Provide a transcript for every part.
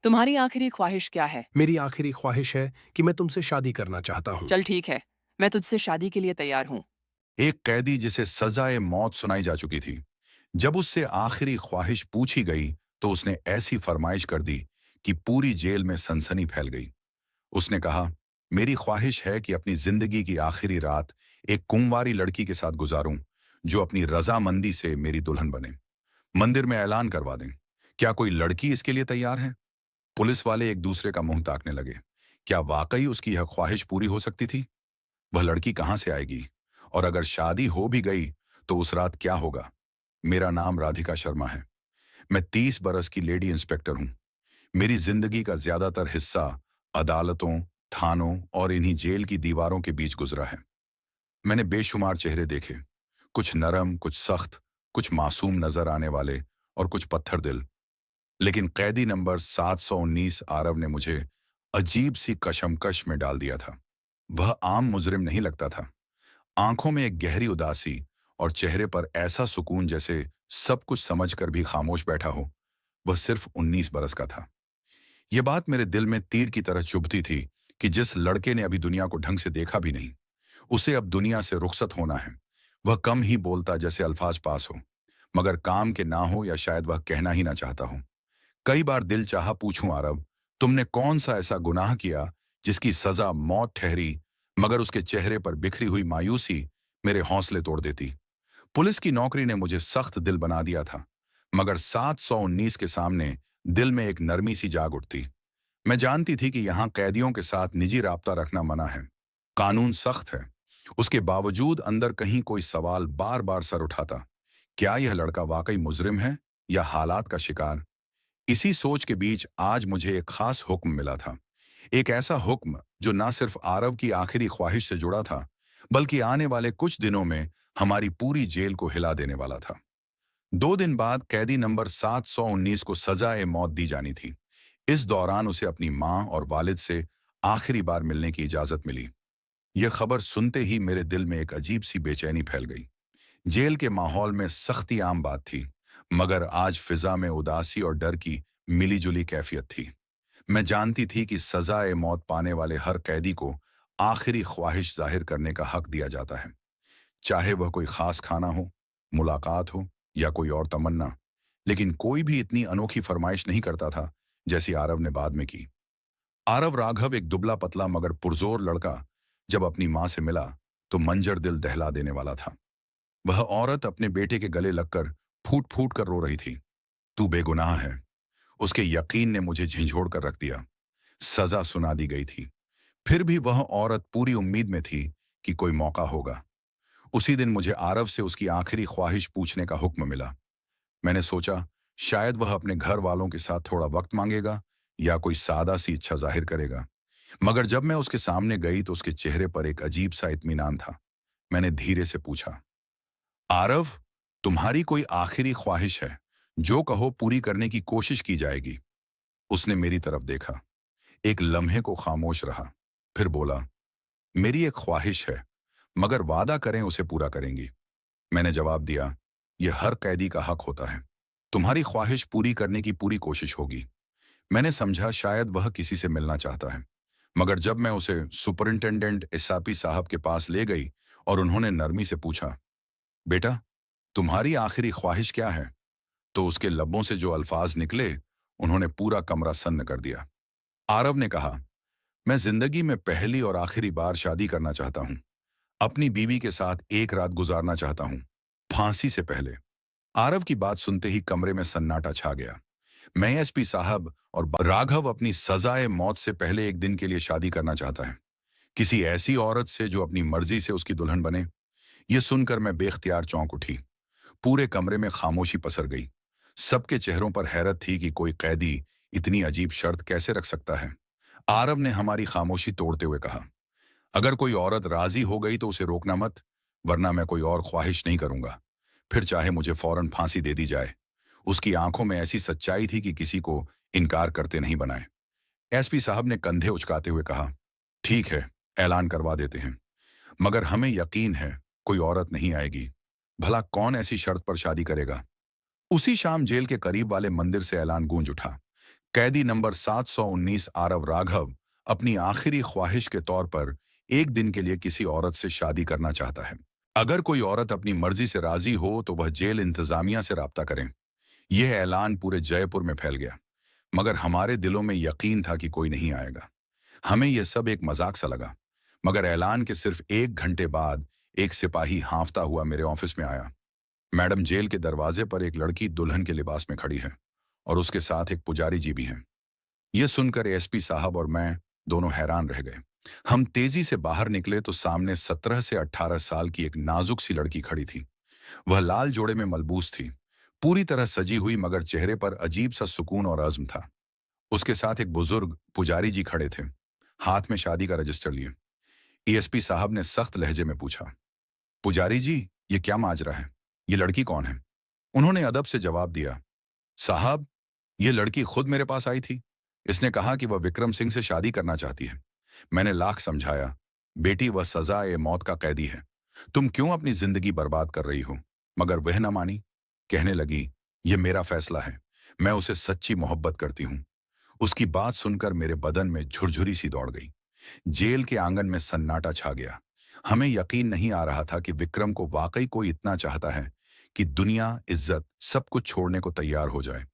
तुम्हारी आखिरी ख्वाहिश क्या है? मेरी आखिरी ख्वाहिश है कि मैं तुमसे शादी करना चाहता हूँ। चल ठीक है, मैं तुझसे शादी के लिए तैयार हूँ। एक कैदी जिसे सजाए मौत सुनाई जा चुकी थी, जब उससे आखिरी ख्वाहिश पूछी गई तो उसने ऐसी फरमाइश कर दी कि पूरी जेल में सनसनी फैल गई। उसने कहा, मेरी ख्वाहिश है कि अपनी जिंदगी की आखिरी रात एक कुंवारी लड़की के साथ गुजारूं, जो अपनी रजामंदी से मेरी दुल्हन बने। मंदिर में ऐलान करवा दें। क्या कोई लड़की इसके लिए तैयार है? पुलिस वाले एक दूसरे का मुंह ताकने लगे। क्या वाकई उसकी यह ख्वाहिश पूरी हो सकती थी? वह लड़की कहां से आएगी? और अगर शादी हो भी गई तो उस रात क्या होगा? मेरा नाम राधिका शर्मा है। मैं 30 बरस की लेडी इंस्पेक्टर हूं। मेरी जिंदगी का ज्यादातर हिस्सा अदालतों, थानों और इन्हीं जेल की दीवारों के बीच गुजरा है। मैंने बेशुमार चेहरे देखे, कुछ नरम, कुछ सख्त, कुछ मासूम नजर आने वाले और कुछ पत्थर दिल। लेकिन कैदी नंबर 719 आरव ने मुझे अजीब सी कशमकश में डाल दिया था। वह आम मुजरिम नहीं लगता था। आंखों में एक गहरी उदासी और चेहरे पर ऐसा सुकून जैसे सब कुछ समझकर भी खामोश बैठा हो। वह सिर्फ 19 बरस का था। यह बात मेरे दिल में तीर की तरह चुभती थी कि जिस लड़के ने अभी दुनिया को ढंग से देखा भी नहीं, उसे अब दुनिया से रुखसत होना है। वह कम ही बोलता, जैसे अल्फाज पास हो, मगर काम के ना हो, या शायद वह कहना ही ना चाहता हो। कई बार दिल चाहा पूछूं, आरव, तुमने कौन सा ऐसा गुनाह किया जिसकी सजा मौत ठहरी, मगर उसके चेहरे पर बिखरी हुई मायूसी मेरे हौसले तोड़ देती। पुलिस की नौकरी ने मुझे सख्त दिल बना दिया था, मगर 719 के सामने दिल में एक नरमी सी जाग उठती। मैं जानती थी कि यहाँ कैदियों के साथ निजी राब्ता रखना मना है। कानून सख्त है। उसके बावजूद अंदर कहीं कोई सवाल बार बार सर उठाता। क्या यह लड़का वाकई मुजरिम है या हालात का शिकार? इसी सोच के बीच आज मुझे एक खास हुक्म मिला था। एक ऐसा हुक्म जो ना सिर्फ आरव की आखिरी ख्वाहिश से जुड़ा था, बल्कि आने वाले कुछ दिनों में हमारी पूरी जेल को हिला देने वाला था। 2 दिन बाद कैदी नंबर 719 को सजाए मौत दी जानी थी। इस दौरान उसे अपनी मां और वालिद से आखिरी बार मिलने की इजाजत मिली। यह खबर सुनते ही मेरे दिल में एक अजीब सी बेचैनी फैल गई। जेल के माहौल में सख्ती आम बात थी, मगर आज फिजा में उदासी और डर की मिलीजुली कैफियत थी। मैं जानती थी कि सजाए मौत पाने वाले हर कैदी को आखिरी ख्वाहिश जाहिर करने का हक दिया जाता है, चाहे वह कोई खास खाना हो, मुलाकात हो या कोई और तमन्ना। लेकिन कोई भी इतनी अनोखी फरमाइश नहीं करता था जैसी आरव ने बाद में की। आरव राघव, एक दुबला पतला मगर पुरजोर लड़का, जब अपनी मां से मिला तो मंजर दिल दहला देने वाला था। वह औरत अपने बेटे के गले लगकर फूट फूट कर रो रही थी। तू बेगुनाह है। उसके यकीन ने मुझे झिंझोड़ कर रख दिया। सजा सुना दी गई थी, फिर भी वह औरत पूरी उम्मीद में थी कि कोई मौका होगा। उसी दिन मुझे आरव से उसकी आखिरी ख्वाहिश पूछने का हुक्म मिला। मैंने सोचा शायद वह अपने घर वालों के साथ थोड़ा वक्त मांगेगा या कोई सादा सी इच्छा जाहिर करेगा। मगर जब मैं उसके सामने गई तो उसके चेहरे पर एक अजीब सा इत्मीनान था। मैंने धीरे से पूछा, आरव, तुम्हारी कोई आखिरी ख्वाहिश है? जो कहो पूरी करने की कोशिश की जाएगी। उसने मेरी तरफ देखा, एक लम्हे को खामोश रहा, फिर बोला, मेरी एक ख्वाहिश है, मगर वादा करें उसे पूरा करेंगी। मैंने जवाब दिया, यह हर कैदी का हक होता है। तुम्हारी ख्वाहिश पूरी करने की पूरी कोशिश होगी। मैंने समझा शायद वह किसी से मिलना चाहता है, मगर जब मैं उसे सुपरिंटेंडेंट एसआपी साहब के पास ले गई और उन्होंने नरमी से पूछा, बेटा, तुम्हारी आखिरी ख्वाहिश क्या है, तो उसके लबों से जो अल्फाज निकले, उन्होंने पूरा कमरा सन्न कर दिया। आरव ने कहा, मैं जिंदगी में पहली और आखिरी बार शादी करना चाहता हूं। अपनी बीवी के साथ एक रात गुजारना चाहता हूं, फांसी से पहले। आरव की बात सुनते ही कमरे में सन्नाटा छा गया। मैं एसपी साहब और राघव अपनी सजाए मौत से पहले एक दिन के लिए शादी करना चाहता है, किसी ऐसी औरत से जो अपनी मर्जी से उसकी दुल्हन बने। यह सुनकर मैं बेख्तियार चौंक उठी। पूरे कमरे में खामोशी पसर गई। सबके चेहरों पर हैरत थी कि कोई कैदी इतनी अजीब शर्त कैसे रख सकता है। आरव ने हमारी खामोशी तोड़ते हुए कहा, अगर कोई औरत राजी हो गई तो उसे रोकना मत, वरना मैं कोई और ख्वाहिश नहीं करूंगा, फिर चाहे मुझे फौरन फांसी दे दी जाए। उसकी आंखों में ऐसी सच्चाई थी कि किसी को इनकार करते नहीं बनाए। एसपी साहब ने कंधे उचकाते हुए कहा, ठीक है, ऐलान करवा देते हैं, मगर हमें यकीन है कोई औरत नहीं आएगी। भला कौन ऐसी शर्त पर शादी करेगा? उसी शाम जेल के करीब वाले मंदिर से ऐलान गूंज उठा, कैदी नंबर 719 आरव राघव अपनी आखिरी ख्वाहिश के तौर पर एक दिन के लिए किसी औरत से शादी करना चाहता है। अगर कोई औरत अपनी मर्जी से राजी हो तो वह जेल इंतजामिया से राब्ता करें। यह ऐलान पूरे जयपुर में फैल गया, मगर हमारे दिलों में यकीन था कि कोई नहीं आएगा। हमें यह सब एक मजाक सा लगा, मगर ऐलान के सिर्फ 1 घंटे बाद एक सिपाही हांफता हुआ मेरे ऑफिस में आया। मैडम, जेल के दरवाजे पर एक लड़की दुल्हन के लिबास में खड़ी है और उसके साथ एक पुजारी जी भी हैं। यह सुनकर एसपी साहब और मैं दोनों हैरान रह गए। हम तेजी से बाहर निकले तो सामने 17 से 18 साल की एक नाजुक सी लड़की खड़ी थी। वह लाल जोड़े में मलबूस थी, पूरी तरह सजी हुई, मगर चेहरे पर अजीब सा सुकून और अज़्म था। उसके साथ एक बुजुर्ग पुजारी जी खड़े थे, हाथ में शादी का रजिस्टर लिए। एएसपी साहब ने सख्त लहजे में पूछा, पुजारी जी, ये क्या माजरा है? ये लड़की कौन है? उन्होंने अदब से जवाब दिया, साहब, ये लड़की खुद मेरे पास आई थी। इसने कहा कि वह विक्रम सिंह से शादी करना चाहती है। मैंने लाख समझाया, बेटी, वह सजा-ए मौत का कैदी है। तुम क्यों अपनी जिंदगी बर्बाद कर रही हो? मगर वह न मानी। कहने लगी, यह मेरा फैसला है, मैं उसे सच्ची मोहब्बत करती हूं। उसकी बात सुनकर मेरे बदन में झुरझुरी सी दौड़ गई। जेल के आंगन में सन्नाटा छा गया। हमें यकीन नहीं आ रहा था कि विक्रम को वाकई कोई इतना चाहता है कि दुनिया, इज्जत, सब कुछ छोड़ने को तैयार हो जाए।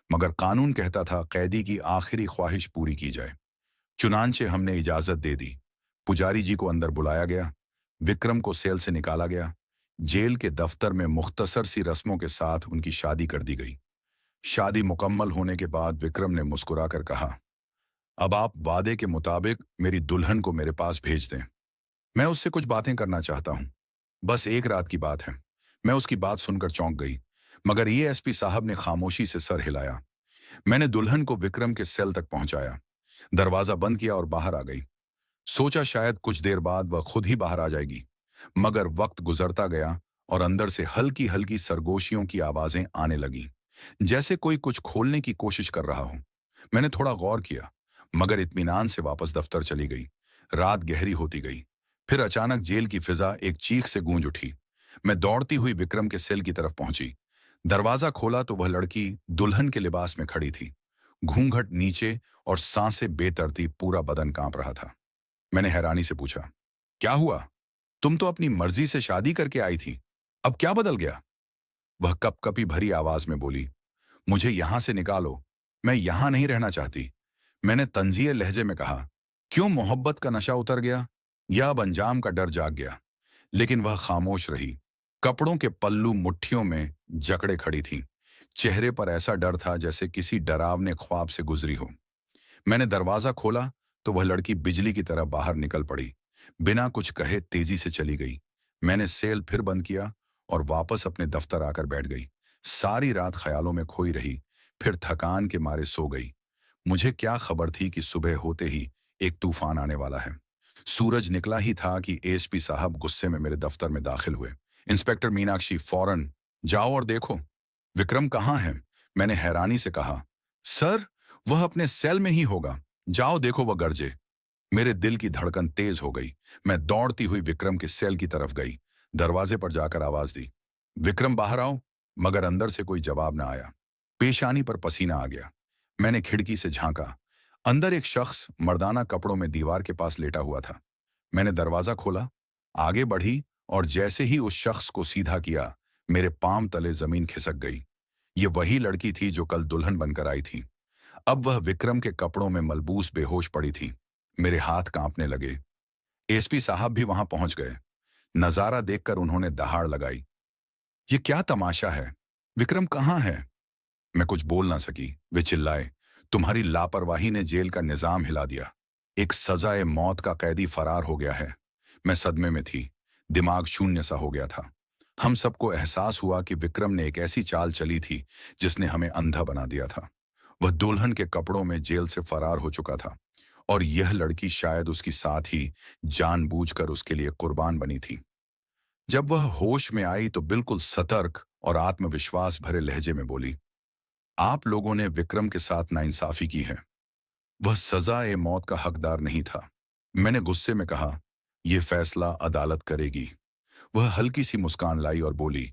मगर कानून कहता था कैदी की आखिरी ख्वाहिश पूरी की जाए। चुनांचे हमने इजाजत दे दी। पुजारी जी को अंदर बुलाया गया, विक्रम को सेल से निकाला गया। जेल के दफ्तर में मुख्तसर सी रस्मों के साथ उनकी शादी कर दी गई। शादी मुकम्मल होने के बाद विक्रम ने मुस्कुराकर कहा, अब आप वादे के मुताबिक मेरी दुल्हन को मेरे पास भेज दें। मैं उससे कुछ बातें करना चाहता हूं। बस एक रात की बात है। मैं उसकी बात सुनकर चौंक गई, मगर ये एसपी साहब ने खामोशी से सर हिलाया। मैंने दुल्हन को विक्रम के सेल तक पहुंचाया, दरवाजा बंद किया और बाहर आ गई। सोचा शायद कुछ देर बाद वह खुद ही बाहर आ जाएगी, मगर वक्त गुजरता गया और अंदर से हल्की हल्की सरगोशियों की आवाजें आने लगीं, जैसे कोई कुछ खोलने की कोशिश कर रहा हो। मैंने थोड़ा गौर किया, मगर इत्मीनान से वापस दफ्तर चली गई। रात गहरी होती गई। फिर अचानक जेल की फिजा एक चीख से गूंज उठी। मैं दौड़ती हुई विक्रम के सेल की तरफ पहुंची। दरवाजा खोला तो वह लड़की दुल्हन के लिबास में खड़ी थी, घूंघट नीचे और सांसें बेतरतीब, पूरा बदन कांप रहा था। मैंने हैरानी से पूछा, क्या हुआ? तुम तो अपनी मर्जी से शादी करके आई थी, अब क्या बदल गया? वह कपकपी भरी आवाज में बोली, मुझे यहां से निकालो, मैं यहां नहीं रहना चाहती। मैंने तंजीर लहजे में कहा, क्यों, मोहब्बत का नशा उतर गया या अब अंजाम का डर जाग गया? लेकिन वह खामोश रही। कपड़ों के पल्लू मुट्ठियों में जकड़े खड़ी थी। चेहरे पर ऐसा डर था जैसे किसी डरावने ख्वाब से गुजरी हो। मैंने दरवाजा खोला तो वह लड़की बिजली की तरह बाहर निकल पड़ी। बिना कुछ कहे तेजी से चली गई। मैंने सेल फिर बंद किया और वापस अपने दफ्तर आकर बैठ गई। सारी रात ख्यालों में खोई रही, फिर थकान के मारे सो गई। मुझे क्या खबर थी कि सुबह होते ही एक तूफान आने वाला है। सूरज निकला ही था कि एसपी साहब गुस्से में मेरे दफ्तर में दाखिल हुए। इंस्पेक्टर मीनाक्षी, फौरन जाओ और देखो विक्रम कहाँ है। मैंने हैरानी से कहा, सर, वह अपने सेल में ही होगा, जाओ देखो वह गरजे। मेरे दिल की धड़कन तेज हो गई। मैं दौड़ती हुई विक्रम के सेल की तरफ गई। दरवाजे पर जाकर आवाज दी, विक्रम बाहर आओ, मगर अंदर से कोई जवाब न आया। पेशानी पर पसीना आ गया। मैंने खिड़की से झांका। अंदर एक शख्स मर्दाना कपड़ों में दीवार के पास लेटा हुआ था। मैंने दरवाजा खोला, आगे बढ़ी और जैसे ही उस शख्स को सीधा किया, मेरे पांव तले जमीन खिसक गई। ये वही लड़की थी जो कल दुल्हन बनकर आई थी। अब वह विक्रम के कपड़ों में मलबूस बेहोश पड़ी थी। मेरे हाथ कांपने लगे। एसपी साहब भी वहां पहुंच गए। नजारा देखकर उन्होंने दहाड़ लगाई, ये क्या तमाशा है? विक्रम कहाँ है? मैं कुछ बोल ना सकी। वे चिल्लाए, तुम्हारी लापरवाही ने जेल का निजाम हिला दिया। एक सजाए मौत का कैदी फरार हो गया है। मैं सदमे में थी, दिमाग शून्य सा हो गया था। हम सबको एहसास हुआ कि विक्रम ने एक ऐसी चाल चली थी जिसने हमें अंधा बना दिया था। वह दुल्हन के कपड़ों में जेल से फरार हो चुका था और यह लड़की शायद उसकी साथ ही जानबूझकर उसके लिए कुर्बान बनी थी। जब वह होश में आई तो बिल्कुल सतर्क और आत्मविश्वास भरे लहजे में बोली, आप लोगों ने विक्रम के साथ नाइंसाफी की है। वह सजा-ए मौत का हकदार नहीं था। मैंने गुस्से में कहा, यह फैसला अदालत करेगी। वह हल्की सी मुस्कान लाई और बोली,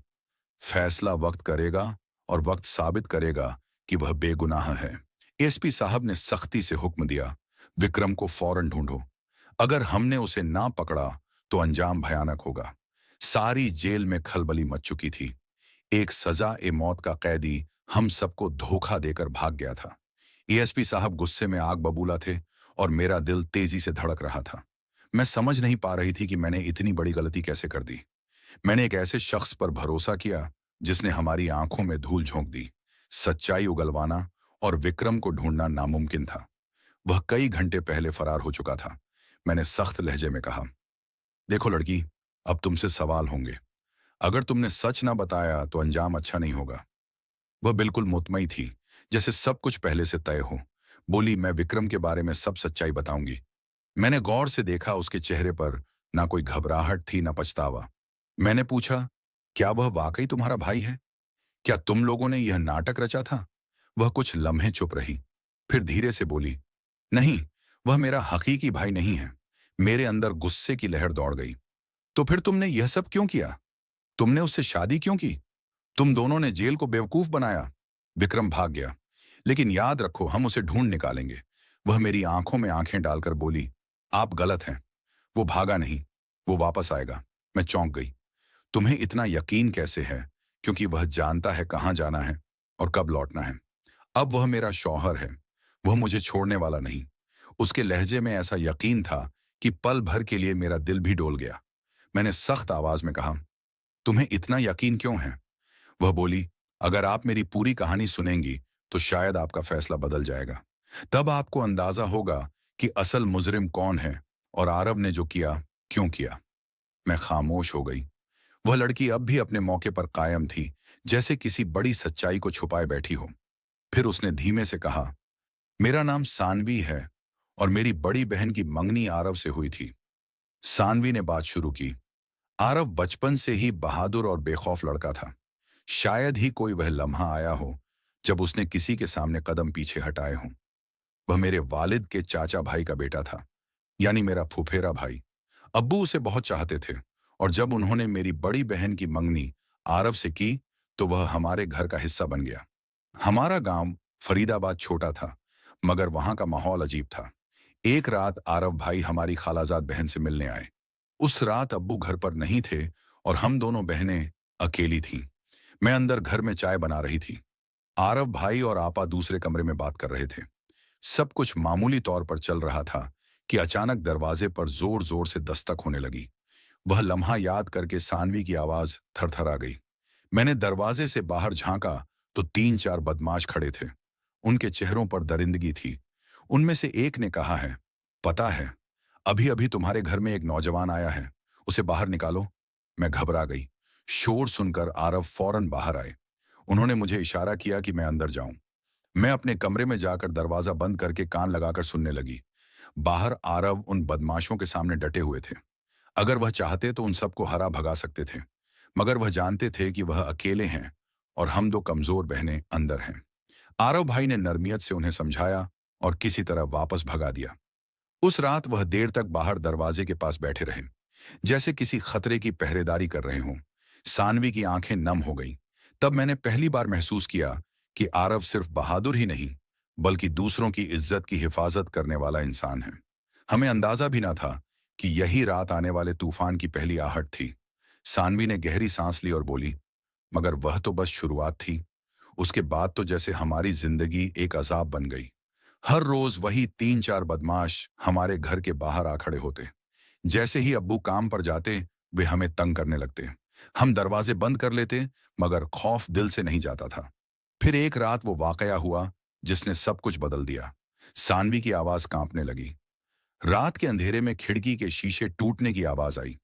फैसला वक्त करेगा और वक्त साबित करेगा कि वह बेगुनाह है। एसपी साहब ने सख्ती से हुक्म दिया, विक्रम को फौरन ढूंढो। अगर हमने उसे ना पकड़ा तो अंजाम भयानक होगा। सारी जेल में खलबली मच चुकी थी। एक सजा-ए मौत का कैदी हम सबको धोखा देकर भाग गया था। एएसपी साहब गुस्से में आग बबूला थे और मेरा दिल तेजी से धड़क रहा था। मैं समझ नहीं पा रही थी कि मैंने इतनी बड़ी गलती कैसे कर दी। मैंने एक ऐसे शख्स पर भरोसा किया जिसने हमारी आंखों में धूल झोंक दी। सच्चाई उगलवाना और विक्रम को ढूंढना नामुमकिन था। वह कई घंटे पहले फरार हो चुका था। मैंने सख्त लहजे में कहा, देखो लड़की, अब तुमसे सवाल होंगे। अगर तुमने सच ना बताया तो अंजाम अच्छा नहीं होगा। वह बिल्कुल मुतमई थी, जैसे सब कुछ पहले से तय हो। बोली, मैं विक्रम के बारे में सब सच्चाई बताऊंगी। मैंने गौर से देखा, उसके चेहरे पर ना कोई घबराहट थी ना पछतावा। मैंने पूछा, क्या वह वाकई तुम्हारा भाई है? क्या तुम लोगों ने यह नाटक रचा था? वह कुछ लम्हे चुप रही, फिर धीरे से बोली, नहीं, वह मेरा हकीकी भाई नहीं है। मेरे अंदर गुस्से की लहर दौड़ गई। तो फिर तुमने यह सब क्यों किया? तुमने उससे शादी क्यों की? तुम दोनों ने जेल को बेवकूफ बनाया। विक्रम भाग गया, लेकिन याद रखो, हम उसे ढूंढ निकालेंगे। वह मेरी आंखों में आंखें डालकर बोली, आप गलत हैं। वो भागा नहीं, वो वापस आएगा। मैं चौंक गई। तुम्हें इतना यकीन कैसे है? क्योंकि वह जानता है कहाँ जाना है और कब लौटना है। अब वह मेरा शौहर है, वह मुझे छोड़ने वाला नहीं। उसके लहजे में ऐसा यकीन था कि पल भर के लिए मेरा दिल भी डोल गया। मैंने सख्त आवाज में कहा, तुम्हें इतना यकीन क्यों है? वह बोली, अगर आप मेरी पूरी कहानी सुनेंगी तो शायद आपका फैसला बदल जाएगा। तब आपको अंदाजा होगा कि असल मुजरिम कौन है और आरव ने जो किया क्यों किया। मैं खामोश हो गई। वह लड़की अब भी अपने मौके पर कायम थी, जैसे किसी बड़ी सच्चाई को छुपाए बैठी हो। फिर उसने धीमे से कहा, मेरा नाम सानवी है और मेरी बड़ी बहन की मंगनी आरव से हुई थी। सानवी ने बात शुरू की। आरव बचपन से ही बहादुर और बेखौफ लड़का था। शायद ही कोई वह लम्हा आया हो जब उसने किसी के सामने कदम पीछे हटाए हों। वह मेरे वालिद के चाचा भाई का बेटा था, यानी मेरा फुफेरा भाई। अब्बू उसे बहुत चाहते थे और जब उन्होंने मेरी बड़ी बहन की मंगनी आरव से की तो वह हमारे घर का हिस्सा बन गया। हमारा गांव फरीदाबाद छोटा था, मगर वहां का माहौल अजीब था। एक रात आरव भाई हमारी खालाजाद बहन से मिलने आए। उस रात अब्बू घर पर नहीं थे और हम दोनों बहनें अकेली थीं। मैं अंदर घर में चाय बना रही थी। आरव भाई और आपा दूसरे कमरे में बात कर रहे थे। सब कुछ मामूली तौर पर चल रहा था कि अचानक दरवाजे पर जोर जोर से दस्तक होने लगी। वह लम्हा याद करके सानवी की आवाज थरथरा गई। मैंने दरवाजे से बाहर झांका तो 3-4 बदमाश खड़े थे। उनके चेहरों पर दरिंदगी थी। उनमें से एक ने कहा है, पता है, अभी अभी तुम्हारे घर में एक नौजवान आया है, उसे बाहर निकालो। मैं घबरा गई। शोर सुनकर आरव फौरन बाहर आए। उन्होंने मुझे इशारा किया कि मैं अंदर जाऊं। मैं अपने कमरे में जाकर दरवाजा बंद करके कान लगाकर सुनने लगी। बाहर आरव उन बदमाशों के सामने डटे हुए थे। अगर वह चाहते तो उन सबको हरा भगा सकते थे, मगर वह जानते थे कि वह अकेले हैं और हम दो कमजोर बहनें अंदर हैं। आरव भाई ने नरमियत से उन्हें समझाया और किसी तरह वापस भगा दिया। उस रात वह देर तक बाहर दरवाजे के पास बैठे रहे, जैसे किसी खतरे की पहरेदारी कर रहे हों। सानवी की आंखें नम हो गईं। तब मैंने पहली बार महसूस किया कि आरव सिर्फ बहादुर ही नहीं, बल्कि दूसरों की इज्जत की हिफाजत करने वाला इंसान है। हमें अंदाजा भी ना था कि यही रात आने वाले तूफान की पहली आहट थी। सानवी ने गहरी सांस ली और बोली, मगर वह तो बस शुरुआत थी। उसके बाद तो जैसे हमारी जिंदगी एक अजाब बन गई। हर रोज वही 3-4 बदमाश हमारे घर के बाहर आ खड़े होते। जैसे ही अब्बू काम पर जाते, वे हमें तंग करने लगते। हम दरवाजे बंद कर लेते, मगर खौफ दिल से नहीं जाता था। फिर एक रात वो वाकया हुआ जिसने सब कुछ बदल दिया। सानवी की आवाज कांपने लगी। रात के अंधेरे में खिड़की के शीशे टूटने की आवाज आई।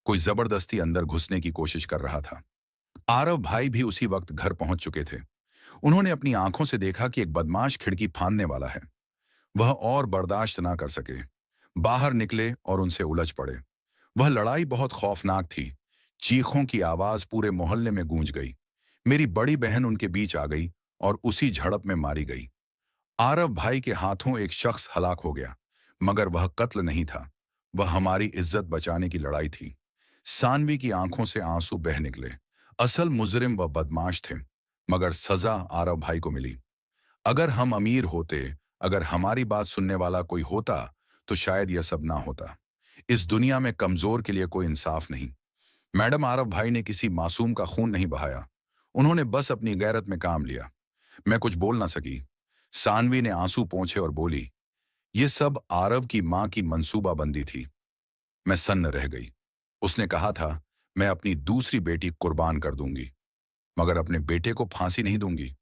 कोई जबरदस्ती अंदर घुसने की कोशिश कर रहा था। आरव भाई भी उसी वक्त घर पहुंच चुके थे। उन्होंने अपनी आंखों से देखा कि एक बदमाश खिड़की फांदने वाला है। वह और बर्दाश्त ना कर सके, बाहर निकले और उनसे उलझ पड़े। वह लड़ाई बहुत खौफनाक थी। चीखों की आवाज पूरे मोहल्ले में गूंज गई। मेरी बड़ी बहन उनके बीच आ गई और उसी झड़प में मारी गई। आरव भाई के हाथों एक शख्स हलाक हो गया, मगर वह कत्ल नहीं था। वह हमारी इज्जत बचाने की लड़ाई थी। सानवी की आंखों से आंसू बह निकले। असल मुजरिम व बदमाश थे, मगर सजा आरव भाई को मिली। अगर हम अमीर होते, अगर हमारी बात सुनने वाला कोई होता, तो शायद यह सब ना होता। इस दुनिया में कमजोर के लिए कोई इंसाफ नहीं। मैडम आरव भाई ने किसी मासूम का खून नहीं बहाया। उन्होंने बस अपनी गैरत में काम लिया। मैं कुछ बोल ना सकी। सानवी ने आंसू पोंछे और बोली, यह सब आरव की मां की मंसूबाबंदी थी। मैं सन्न रह गई। उसने कहा था, मैं अपनी दूसरी बेटी कुर्बान कर दूंगी, मगर अपने बेटे को फांसी नहीं दूंगी।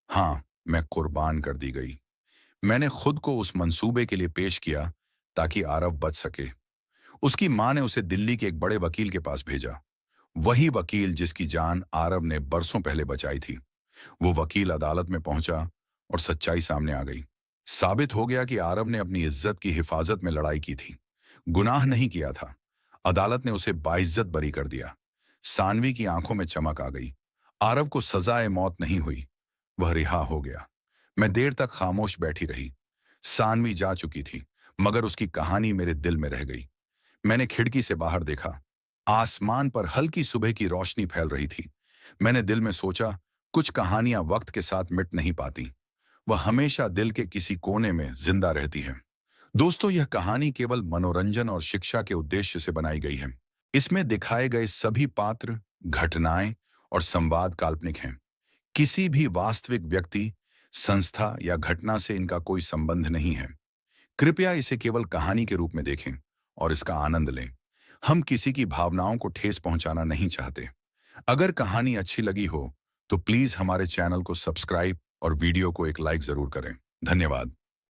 हाँ, मैं कुर्बान कर दी गई। मैंने खुद को उस मंसूबे के लिए पेश किया ताकि आरव बच सके। उसकी मां ने उसे दिल्ली के एक बड़े वकील के पास भेजा। वही वकील जिसकी जान आरव ने बरसों पहले बचाई थी। वो वकील अदालत में पहुंचा और सच्चाई सामने आ गई। साबित हो गया कि आरव ने अपनी इज्जत की हिफाजत में लड़ाई की थी, गुनाह नहीं किया था। अदालत ने उसे बाइज्जत बरी कर दिया। सानवी की आंखों में चमक आ गई। आरव को सजाए मौत नहीं हुई, वह रिहा हो गया। मैं देर तक खामोश बैठी रही। सानवी जा चुकी थी, मगर उसकी कहानी मेरे दिल में रह गई। मैंने खिड़की से बाहर देखा। आसमान पर हल्की सुबह की रोशनी फैल रही थी। मैंने दिल में सोचा, कुछ कहानियां वक्त के साथ मिट नहीं पाती, वह हमेशा दिल के किसी कोने में जिंदा रहती है। दोस्तों, यह कहानी केवल मनोरंजन और शिक्षा के उद्देश्य से बनाई गई है। इसमें दिखाए गए सभी पात्र, घटनाएं और संवाद काल्पनिक हैं। किसी भी वास्तविक व्यक्ति, संस्था या घटना से इनका कोई संबंध नहीं है। कृपया इसे केवल कहानी के रूप में देखें और इसका आनंद लें। हम किसी की भावनाओं को ठेस पहुंचाना नहीं चाहते। अगर कहानी अच्छी लगी हो तो प्लीज हमारे चैनल को सब्सक्राइब और वीडियो को एक लाइक जरूर करें। धन्यवाद।